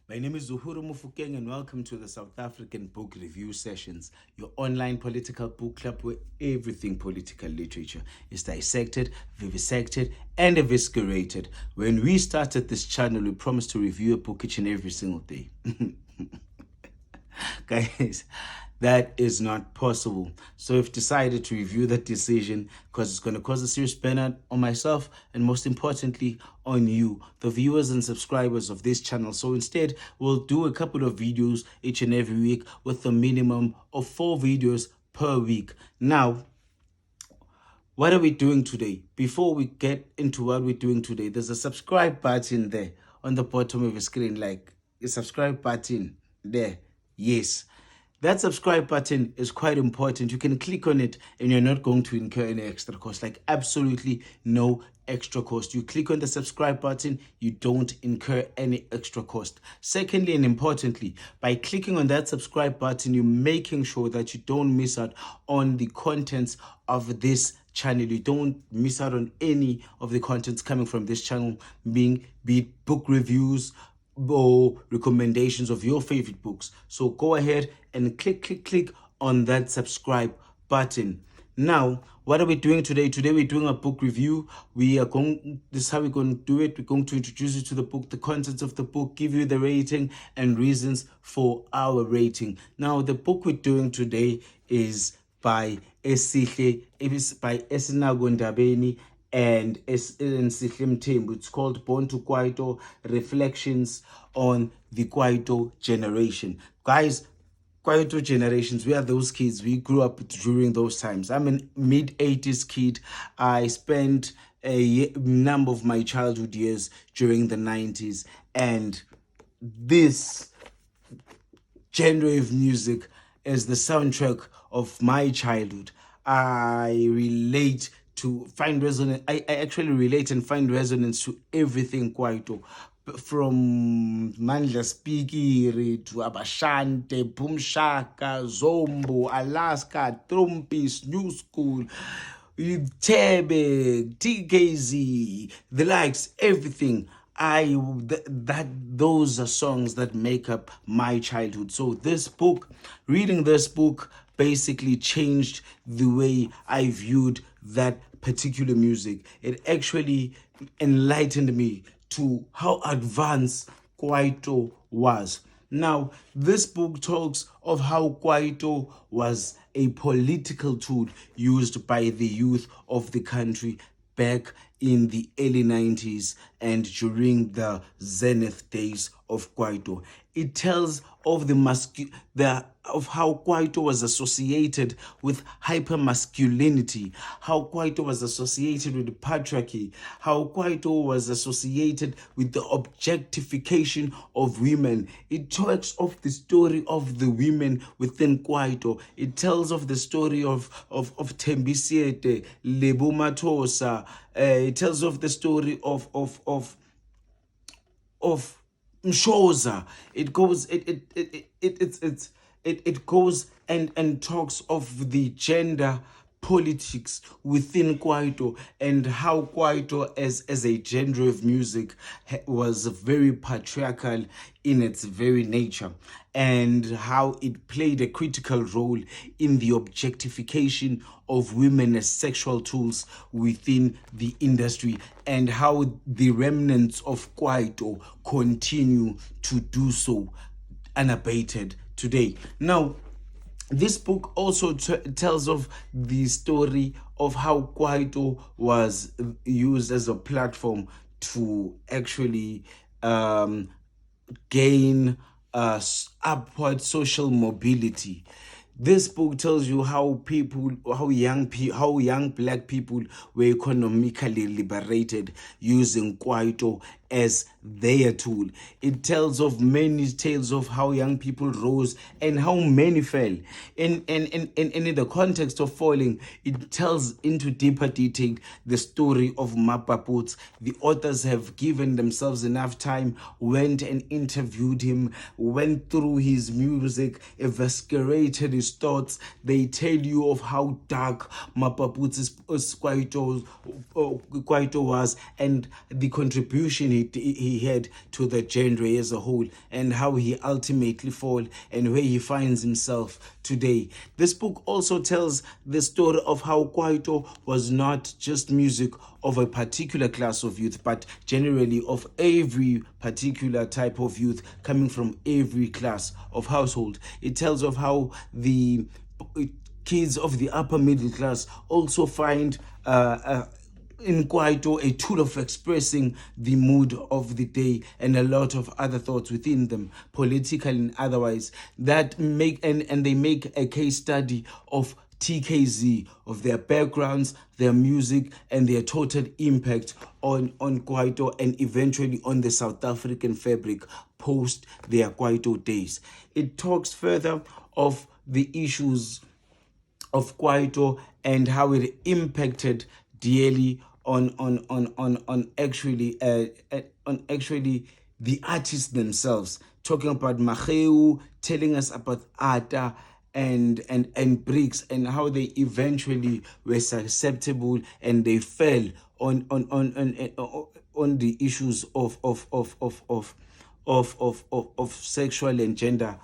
My name is Zuhuru Mufukeng and welcome to the South African Book Review Sessions, your online political book club where everything political literature is dissected, vivisected, and eviscerated. When we started this channel, we promised to review a book each and every single day. Guys, that is not possible. So we've decided to review that decision because it's going to cause a serious burnout on myself and most importantly on you, the viewers and subscribers of this channel. So instead, we'll do a couple of videos each and every week with a minimum of 4 videos per week. Now, what are we doing today? Before we get into what we're doing today, there's a subscribe button there on the bottom of your screen, like a subscribe button there. Yes. That subscribe button is quite important. You can click on it and you're not going to incur any extra cost, like absolutely no extra cost. You click on the subscribe button, you don't incur any extra cost. Secondly, and importantly, by clicking on that subscribe button, you're making sure that you don't miss out on the contents of this channel. You don't miss out on any of the contents coming from this channel, be it book reviews, or recommendations of your favorite books. So go ahead and click on that subscribe button. Now, what are we doing today? Today we're doing a book review. This is how we're going to do it. We're going to introduce you to the book, the contents of the book, give you the rating and reasons for our rating. Now, the book we're doing today is by Sihle. It is by Esinako, Ndabeni, and Sihle Mthembu. It's called Born to Kwaito, Reflections on the Kwaito Generation. Guys, Kwaito generations, we are those kids. We grew up during those times. I'm a mid-80s kid. I spent a number of my childhood years during the 90s. And this genre of music is the soundtrack of my childhood. I relate to find resonance. I actually relate and find resonance to everything Kwaito. From Mandla Spikiri to Abashante, Pumshaka, Zombo, Alaska, Trumpis, New School, Tebe, TKZ, the likes, everything. Those are songs that make up my childhood. So reading this book basically changed the way I viewed that particular music. It actually enlightened me to how advanced Kwaito was. Now, this book talks of how Kwaito was a political tool used by the youth of the country back in the early 90s and during the zenith days of Kwaito. It tells of of how Kwaito was associated with hypermasculinity, how Kwaito was associated with patriarchy, how Kwaito was associated with the objectification of women. It talks of the story of the women within Kwaito. It tells of the story of Tembisiete, Lebo Matosa. It tells of the story of Mshoza. It goes and talks of the gender politics within Kwaito and how Kwaito as a genre of music was very patriarchal in its very nature, and how it played a critical role in the objectification of women as sexual tools within the industry, and how the remnants of Kwaito continue to do so unabated today. Now, this book also tells of the story of how Kwaito was used as a platform to actually gain upward social mobility. This book tells you how young black people were economically liberated using Kwaito as their tool. It tells of many tales of how young people rose and how many fell. In the context of falling, it tells into deeper detail the story of Mapaputs. The authors have given themselves enough time, went and interviewed him, went through his music, eviscerated his thoughts. They tell you of how dark Mapaputs' Kwaito was and the contribution he had to the genre as a whole, and how he ultimately fall and where he finds himself today. This book also tells the story of how Kwaito was not just music of a particular class of youth, but generally of every particular type of youth coming from every class of household. It tells of how the kids of the upper middle class also find in Kwaito a tool of expressing the mood of the day and a lot of other thoughts within them, political and otherwise, that make and they make a case study of TKZ, of their backgrounds, their music, and their total impact on Kwaito and eventually on the South African fabric post their Kwaito days. It talks further of the issues of Kwaito and how it impacted dearly on actually the artists themselves. Talking about Mageu, telling us about Arthur and Bricks, and how they eventually were susceptible and they fell on the issues of sexual and gender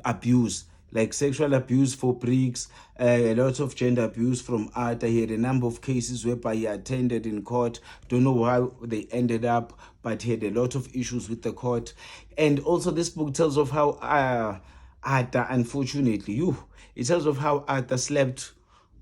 abuse, like sexual abuse for Briggs, a lot of gender abuse from Arthur. He had a number of cases whereby he attended in court. Don't know how they ended up, but he had a lot of issues with the court. And also this book tells of how Arthur, unfortunately, it tells of how Arthur slept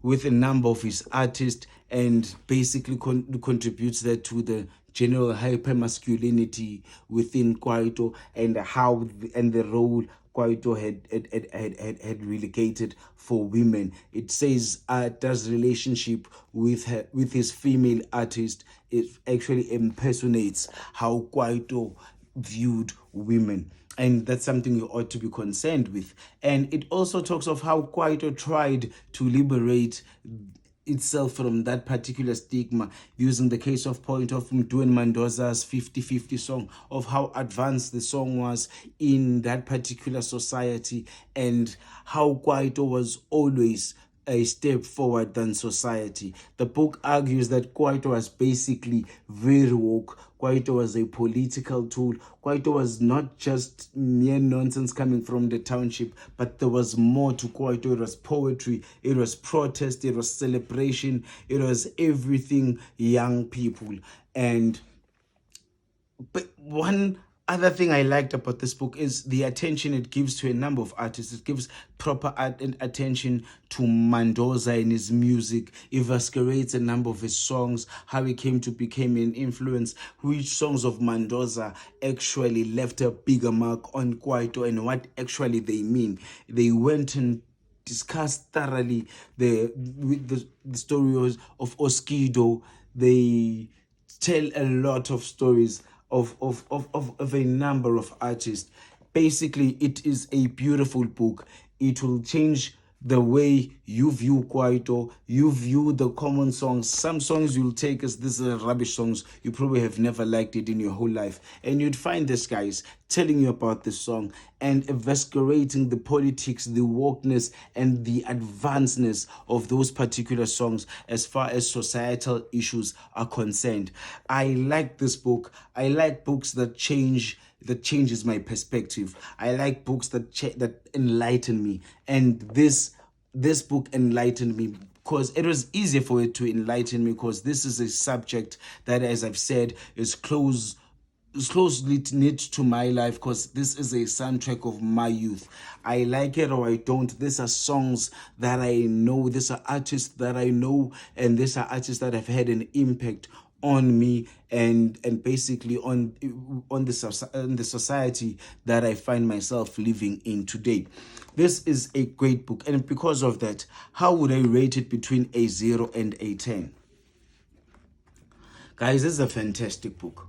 with a number of his artists and basically contributes that to the general hypermasculinity within Kwaito, and how and the role Kwaito had relegated for women. It says Arthur's relationship with his female artist, it actually impersonates how Kwaito viewed women. And that's something you ought to be concerned with. And it also talks of how Kwaito tried to liberate itself from that particular stigma, using the case of point of Mthembu Mandoza's 50-50 song, of how advanced the song was in that particular society, and how Kwaito was always a step forward than society. The book argues that Kwaito was basically very woke. Kwaito was a political tool. Kwaito was not just mere nonsense coming from the township, but there was more to Kwaito. It was poetry, it was protest, it was celebration, it was everything young people. But one other thing I liked about this book is the attention it gives to a number of artists. It gives proper attention to Mandoza and his music, eviscerates a number of his songs, how he came to become an influence, which songs of Mandoza actually left a bigger mark on Kwaito and what actually they mean. They went and discussed thoroughly the stories of Oskido. They tell a lot of stories of a number of artists. Basically, it is a beautiful book. It will change the way you view Kwaito, you view the common songs. Some songs you'll take as these are rubbish songs. You probably have never liked it in your whole life. And you'd find this guys telling you about this song and eviscerating the politics, the wokeness, and the advancedness of those particular songs as far as societal issues are concerned. I like this book. I like books that changes my perspective. I like books that enlighten me, and this book enlightened me because it was easier for it to enlighten me, because this is a subject that, as I've said, is closely knit to my life, because this is a soundtrack of my youth. I like it or I don't. These are songs that I know. These are artists that I know, and these are artists that have had an impact on me and basically on the society that I find myself living in today. This is a great book, and because of that, how would I rate it between a 0 and a 10? Guys, this is a fantastic book.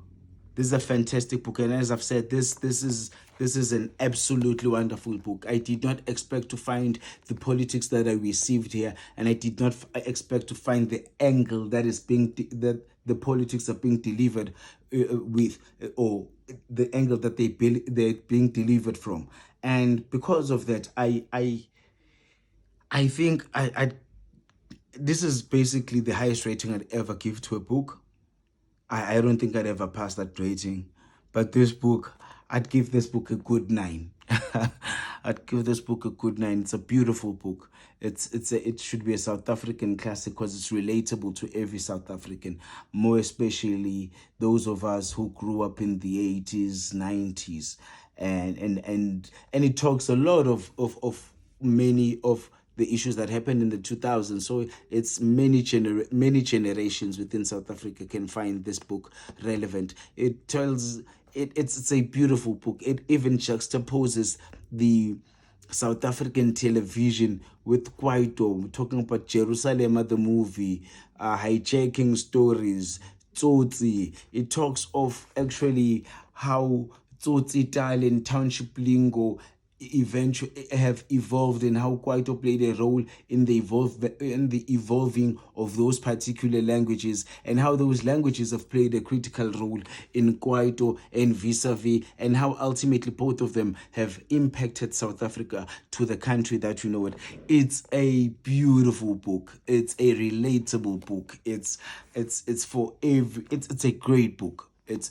This is a fantastic book, and as I've said, this is an absolutely wonderful book. I did not expect to find the politics that I received here, and I did not expect to find the angle that is that the politics are being delivered with, or the angle that they're being delivered from. And because of that, I think this is basically the highest rating I'd ever give to a book. I don't think I'd ever pass that rating. But this book, I'd give this book a good 9. I'd give this book a good 9. It's a beautiful book. It should be a South African classic because it's relatable to every South African, more especially those of us who grew up in the 80s, 90s. And it talks a lot of many of the issues that happened in the 2000s. So it's many generations within South Africa can find this book relevant. It tells it's a beautiful book. It even juxtaposes the South African television with Kwaito. We're talking about Jerusalem, the movie, hijacking stories, Tsotsi. It talks of actually how Tsotsi style and township lingo eventually have evolved, and how Kwaito played a role in the evolving of those particular languages, and how those languages have played a critical role in Kwaito and vis-a-vis, and how ultimately both of them have impacted South Africa to the country that you know it. It's a beautiful book. It's a relatable book. It's for every. It's a great book. It's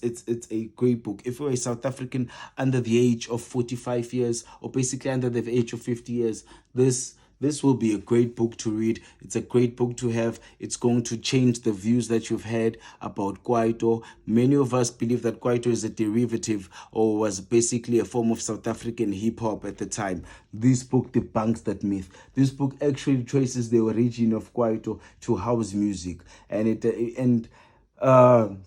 a great book. If you're a South African under the age of 45 years, or basically under the age of 50 years, this will be a great book to read. It's a great book to have. It's going to change the views that you've had about Kwaito. Many of us believe that Kwaito is a derivative or was basically a form of South African hip-hop at the time. This book debunks that myth. This book actually traces the origin of Kwaito to house music.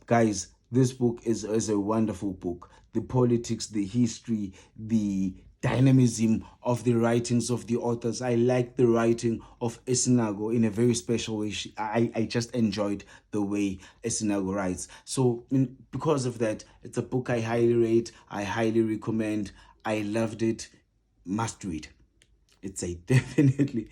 Guys, this book is a wonderful book. The politics, the history, the dynamism of the writings of the authors. I like the writing of Esinako in a very special way. I just enjoyed the way Esinako writes. So because of that, it's a book I highly rate. I highly recommend. I loved it. Must read. It's a definitely